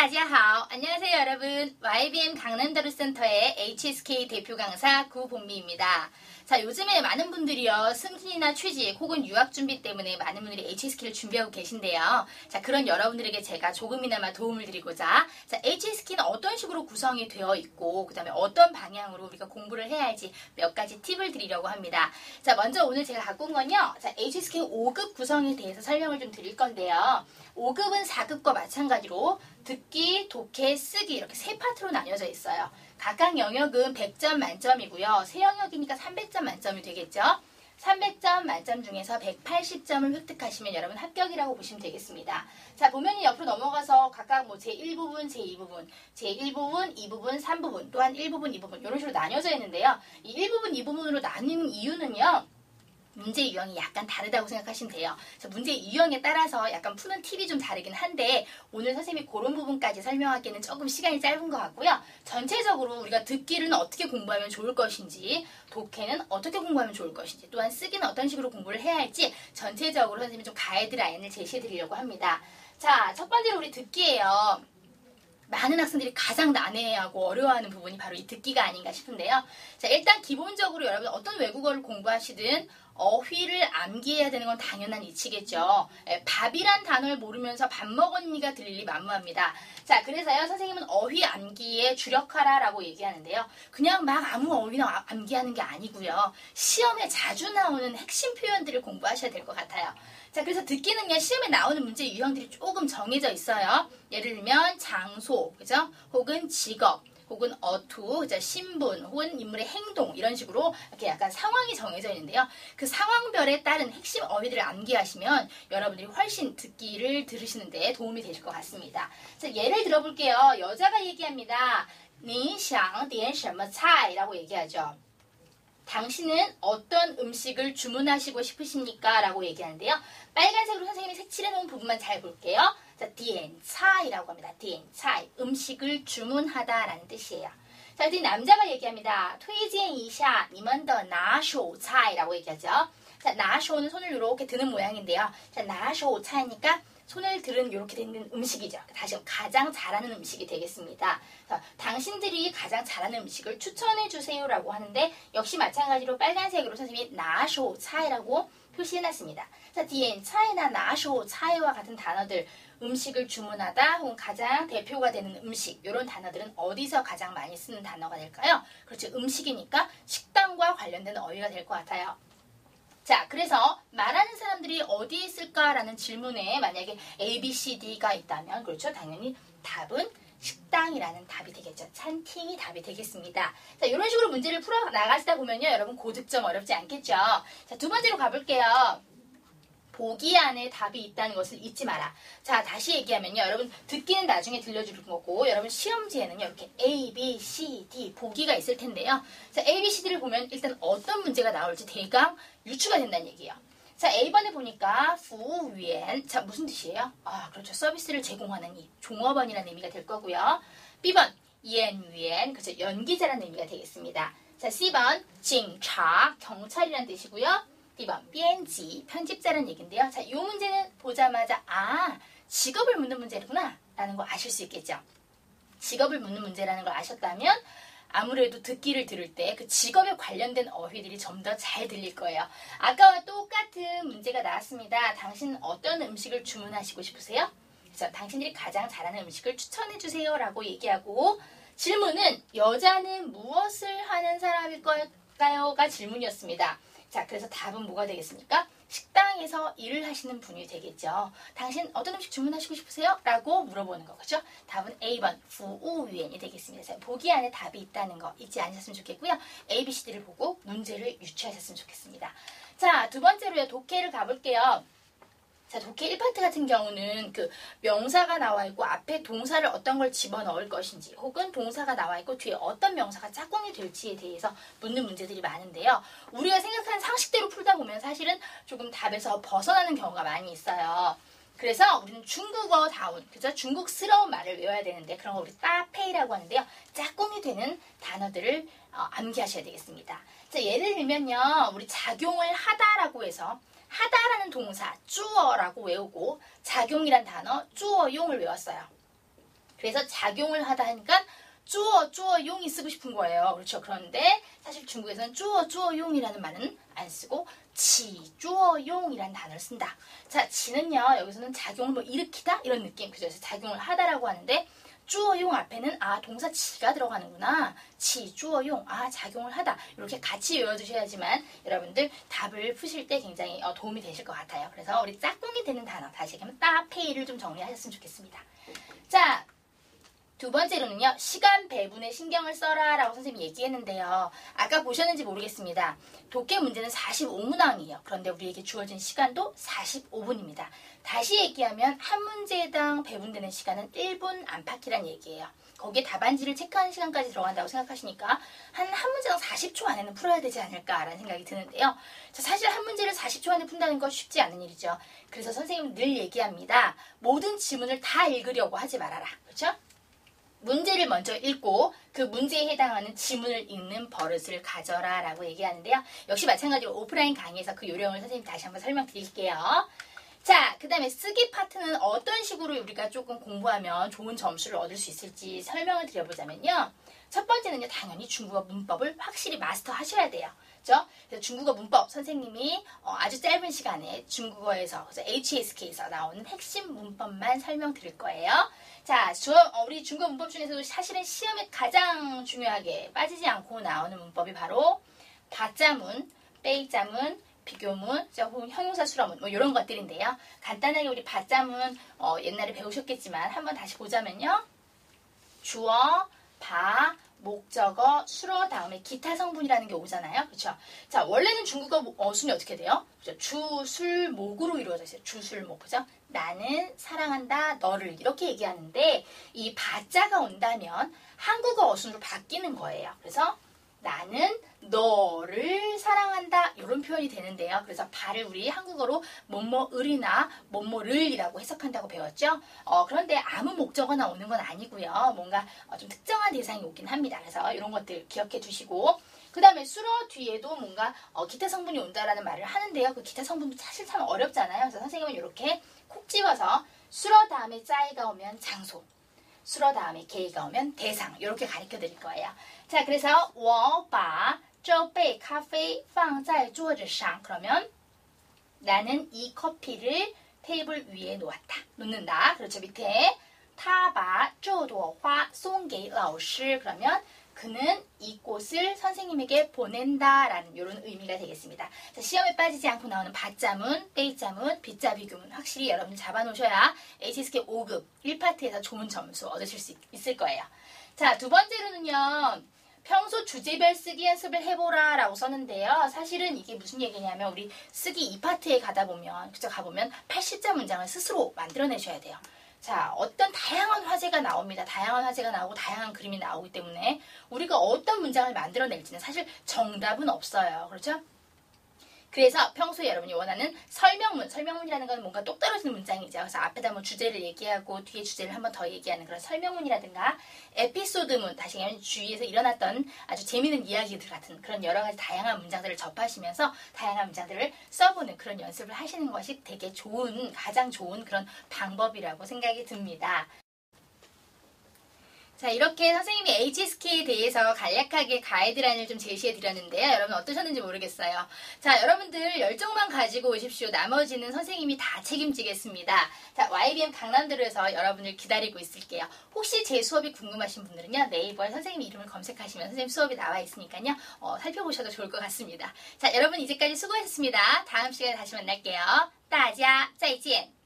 다지하오. 안녕하세요 여러분. YBM 강남다루센터의 HSK 대표 강사 구봉미입니다. 자, 요즘에 많은 분들이요 승진이나 취직 혹은 유학 준비 때문에 많은 분들이 HSK를 준비하고 계신데요. 자, 그런 여러분들에게 제가 조금이나마 도움을 드리고자 자, HSK는 어떤 식으로 구성이 되어 있고 그 다음에 어떤 방향으로 우리가 공부를 해야 할지 몇 가지 팁을 드리려고 합니다. 자, 먼저 오늘 제가 갖고 온 건요. 자, HSK 5급 구성에 대해서 설명을 좀 드릴 건데요. 5급은 4급과 마찬가지로 듣기, 독해, 쓰기 이렇게 세 파트로 나뉘어져 있어요. 각각 영역은 100점 만점이고요. 세 영역이니까 300점 만점이 되겠죠. 300점 만점 중에서 180점을 획득하시면 여러분 합격이라고 보시면 되겠습니다. 자, 보면이 옆으로 넘어가서 각각 뭐 제1부분, 제2부분, 제1부분, 2부분, 3부분, 또한 1부분, 2부분 이런 식으로 나뉘어져 있는데요. 이 1부분, 2부분으로 나뉘는 이유는요. 문제 유형이 약간 다르다고 생각하시면 돼요. 문제 유형에 따라서 약간 푸는 팁이 좀 다르긴 한데 오늘 선생님이 그런 부분까지 설명하기에는 조금 시간이 짧은 것 같고요. 전체적으로 우리가 듣기는 어떻게 공부하면 좋을 것인지, 독해는 어떻게 공부하면 좋을 것인지, 또한 쓰기는 어떤 식으로 공부를 해야 할지 전체적으로 선생님이 좀 가이드라인을 제시해 드리려고 합니다. 자, 첫 번째로 우리 듣기예요. 많은 학생들이 가장 난해하고 어려워하는 부분이 바로 이 듣기가 아닌가 싶은데요. 자, 일단 기본적으로 여러분 어떤 외국어를 공부하시든 어휘를 암기해야 되는 건 당연한 이치겠죠. 밥이란 단어를 모르면서 밥 먹었니가 들릴 리 만무합니다. 자, 그래서요 선생님은 어휘 암기에 주력하라라고 얘기하는데요. 그냥 막 아무 어휘나 암기하는 게 아니고요. 시험에 자주 나오는 핵심 표현들을 공부하셔야 될 것 같아요. 자, 그래서 듣기는요 시험에 나오는 문제 유형들이 조금 정해져 있어요. 예를 들면 장소, 그죠? 혹은 직업, 혹은 어투, 그죠? 신분, 혹은 인물의 행동 이런 식으로 이렇게 약간 상황이 정해져 있는데요. 그 상황별에 따른 핵심 어휘들을 암기하시면 여러분들이 훨씬 듣기를 들으시는 데 도움이 되실 것 같습니다. 자, 예를 들어볼게요. 여자가 얘기합니다. 你想点什么菜? 라고 얘기하죠. 당신은 어떤 음식을 주문하시고 싶으십니까? 라고 얘기하는데요. 빨간색으로 선생님이 색칠해 놓은 부분만 잘 볼게요. 자, 点菜이라고 합니다. 点菜, 음식을 주문하다 라는 뜻이에요. 자, 이제 남자가 얘기합니다. 推荐一下你们的拿手菜 라고 얘기하죠. 자, 拿手는 손을 이렇게 드는 모양인데요. 자, 拿手菜니까 손을 들은 이렇게 되는 음식이죠. 다시 가장 잘하는 음식이 되겠습니다. 자, 당신들이 가장 잘하는 음식을 추천해 주세요라고 하는데 역시 마찬가지로 빨간색으로 선생님이 拿手菜라고 표시해놨습니다. 자, 点菜나 拿手菜와 같은 단어들 음식을 주문하다 혹은 가장 대표가 되는 음식 이런 단어들은 어디서 가장 많이 쓰는 단어가 될까요? 그렇죠. 음식이니까 식당과 관련된 어휘가 될 것 같아요. 자, 그래서 말하는 사람들이 어디에 있을까라는 질문에 만약에 A, B, C, D가 있다면 그렇죠. 당연히 답은 식당이라는 답이 되겠죠. 찬팅이 답이 되겠습니다. 자, 이런 식으로 문제를 풀어 나가시다 보면요. 여러분 고득점 어렵지 않겠죠. 자, 두 번째로 가볼게요. 보기 안에 답이 있다는 것을 잊지 마라. 자, 다시 얘기하면요. 여러분 듣기는 나중에 들려주는 거고 여러분 시험지에는요. 이렇게 A, B, C, D 보기가 있을 텐데요. 자, A, B, C, D를 보면 일단 어떤 문제가 나올지 대강 유추가 된다는 얘기예요. 자, A번에 보니까 服务员. 자, 무슨 뜻이에요? 아, 그렇죠. 서비스를 제공하는 이 종업원이라는 의미가 될 거고요. B번 演员. 그렇죠. 연기자라는 의미가 되겠습니다. 자, C번 警察. 경찰이라는 뜻이고요. D번编辑, 편집자라는 얘기인데요. 자, 이 문제는 보자마자 아, 직업을 묻는 문제구나 라는 거 아실 수 있겠죠. 직업을 묻는 문제라는 걸 아셨다면 아무래도 듣기를 들을 때 그 직업에 관련된 어휘들이 좀 더 잘 들릴 거예요. 아까와 똑같은 문제가 나왔습니다. 당신 어떤 음식을 주문하시고 싶으세요? 그래서 당신들이 가장 잘하는 음식을 추천해 주세요 라고 얘기하고 질문은 여자는 무엇을 하는 사람일까요?가 질문이었습니다. 자, 그래서 답은 뭐가 되겠습니까? 식당에서 일을 하시는 분이 되겠죠. 당신 어떤 음식 주문하시고 싶으세요? 라고 물어보는 거죠. 답은 A번 服务员이 되겠습니다. 자, 보기 안에 답이 있다는 거 잊지 않으셨으면 좋겠고요. A, B, C, D를 보고 문제를 유추하셨으면 좋겠습니다. 자, 두 번째로요. 독해를 가볼게요. 자, 독해 1파트 같은 경우는 그 명사가 나와 있고 앞에 동사를 어떤 걸 집어넣을 것인지 혹은 동사가 나와 있고 뒤에 어떤 명사가 짝꿍이 될지에 대해서 묻는 문제들이 많은데요. 우리가 생각하는 상식대로 풀다 보면 사실은 조금 답에서 벗어나는 경우가 많이 있어요. 그래서 우리는 중국어다운, 그죠? 중국스러운 말을 외워야 되는데 그런 거 우리 따페이라고 하는데요. 짝꿍이 되는 단어들을 암기하셔야 되겠습니다. 자, 예를 들면요. 우리 작용을 하다라고 해서 하다라는 동사 쭈어라고 외우고 작용이란 단어 쭈어용을 외웠어요. 그래서 작용을 하다 하니까 쪼어용이 쓰고 싶은 거예요. 그렇죠. 그런데 사실 중국에서는 쪼어용이라는 말은 안 쓰고 쪼어용이라는 단어를 쓴다. 자, 지는요. 여기서는 작용을 뭐 일으키다 이런 느낌. 그죠? 그래서 작용을 하다라고 하는데 쪼어용 앞에는 동사 지가 들어가는구나. 쪼어용. 작용을 하다. 이렇게 같이 외워두셔야지만 여러분들 답을 푸실 때 굉장히 도움이 되실 것 같아요. 그래서 우리 짝꿍이 되는 단어 다시 얘기하면 따페이를 좀 정리하셨으면 좋겠습니다. 자, 두 번째로는요. 시간 배분에 신경을 써라 라고 선생님이 얘기했는데요. 아까 보셨는지 모르겠습니다. 독해 문제는 45문항이에요. 그런데 우리에게 주어진 시간도 45분입니다. 다시 얘기하면 한 문제당 배분되는 시간은 1분 안팎이란 얘기예요. 거기에 답안지를 체크하는 시간까지 들어간다고 생각하시니까 한 문제당 40초 안에는 풀어야 되지 않을까라는 생각이 드는데요. 사실 한 문제를 40초 안에 푼다는 건 쉽지 않은 일이죠. 그래서 선생님은 늘 얘기합니다. 모든 지문을 다 읽으려고 하지 말아라. 그렇죠? 문제를 먼저 읽고 그 문제에 해당하는 지문을 읽는 버릇을 가져라 라고 얘기하는데요. 역시 마찬가지로 오프라인 강의에서 그 요령을 선생님 다시 한번 설명드릴게요. 자, 그 다음에 쓰기 파트는 어떤 식으로 우리가 조금 공부하면 좋은 점수를 얻을 수 있을지 설명을 드려보자면요. 첫 번째는요, 당연히 중국어 문법을 확실히 마스터 하셔야 돼요. 그렇죠? 그래서 중국어 문법 선생님이 아주 짧은 시간에 중국어에서 그래서 HSK에서 나오는 핵심 문법만 설명드릴 거예요. 자, 우리 중국어 문법 중에서도 사실은 시험에 가장 중요하게 빠지지 않고 나오는 문법이 바로 바자문, 빼이자문, 비교문, 혹은 형용사 수라문 뭐 이런 것들인데요. 간단하게 우리 바자문 옛날에 배우셨겠지만 한번 다시 보자면요. 주어, 바, 목적어, 수로 다음에 기타 성분이라는 게 오잖아요. 그렇죠? 자, 원래는 중국어 순이 어떻게 돼요? 그렇죠? 주, 술, 목으로 이루어져 있어요. 주, 술, 목. 그죠? 나는 사랑한다, 너를 이렇게 얘기하는데 이 바자가 온다면 한국어 어순으로 바뀌는 거예요. 그래서 나는 너를 사랑한다 이런 표현이 되는데요. 그래서 바를 우리 한국어로 뭐뭐을이나 뭐뭐를이라고 해석한다고 배웠죠. 그런데 아무 목적어나 오는 건 아니고요. 뭔가 좀 특정한 대상이 오긴 합니다. 그래서 이런 것들 기억해 두시고 그 다음에 수러 뒤에도 뭔가 기타 성분이 온다라는 말을 하는데요. 그 기타 성분도 사실 참 어렵잖아요. 그래서 선생님은 이렇게 콕 집어서 수러 다음에 짜이가 오면 장소 수러 다음에 게이가 오면 대상 이렇게 가르쳐 드릴 거예요. 자, 그래서 我把这杯咖啡放在桌子上 그러면 나는 이 커피를 테이블 위에 놓는다. 그렇죠. 밑에 他把这朵花送给老师 그러면 그는 이 꽃을 선생님에게 보낸다라는 이런 의미가 되겠습니다. 자, 시험에 빠지지 않고 나오는 바자문, 빼이자문, 빗자 비교문 확실히 여러분들 잡아놓으셔야 HSK 5급 1파트에서 좋은 점수 얻으실 수 있을 거예요. 자, 두 번째로는요. 평소 주제별 쓰기 연습을 해보라 라고 썼는데요. 사실은 이게 무슨 얘기냐면 우리 쓰기 2파트에 가보면 80자 문장을 스스로 만들어내셔야 돼요. 자, 어떤 다양한 화제가 나옵니다. 다양한 화제가 나오고 다양한 그림이 나오기 때문에 우리가 어떤 문장을 만들어낼지는 사실 정답은 없어요. 그렇죠? 그래서 평소에 여러분이 원하는 설명문이라는 건 뭔가 똑 떨어지는 문장이죠. 그래서 앞에다 뭐 주제를 얘기하고 뒤에 주제를 한 번 더 얘기하는 그런 설명문이라든가 에피소드문, 다시 얘기하면 주위에서 일어났던 아주 재미있는 이야기들 같은 그런 여러 가지 다양한 문장들을 접하시면서 다양한 문장들을 써보는 그런 연습을 하시는 것이 되게 가장 좋은 그런 방법이라고 생각이 듭니다. 자, 이렇게 선생님이 HSK에 대해서 간략하게 가이드라인을 좀 제시해 드렸는데요. 여러분 어떠셨는지 모르겠어요. 자, 여러분들 열정만 가지고 오십시오. 나머지는 선생님이 다 책임지겠습니다. 자, YBM 강남대로에서 여러분을 기다리고 있을게요. 혹시 제 수업이 궁금하신 분들은요. 네이버에 선생님 이름을 검색하시면 선생님 수업이 나와 있으니까요. 살펴보셔도 좋을 것 같습니다. 자, 여러분 이제까지 수고하셨습니다. 다음 시간에 다시 만날게요. 大家再见。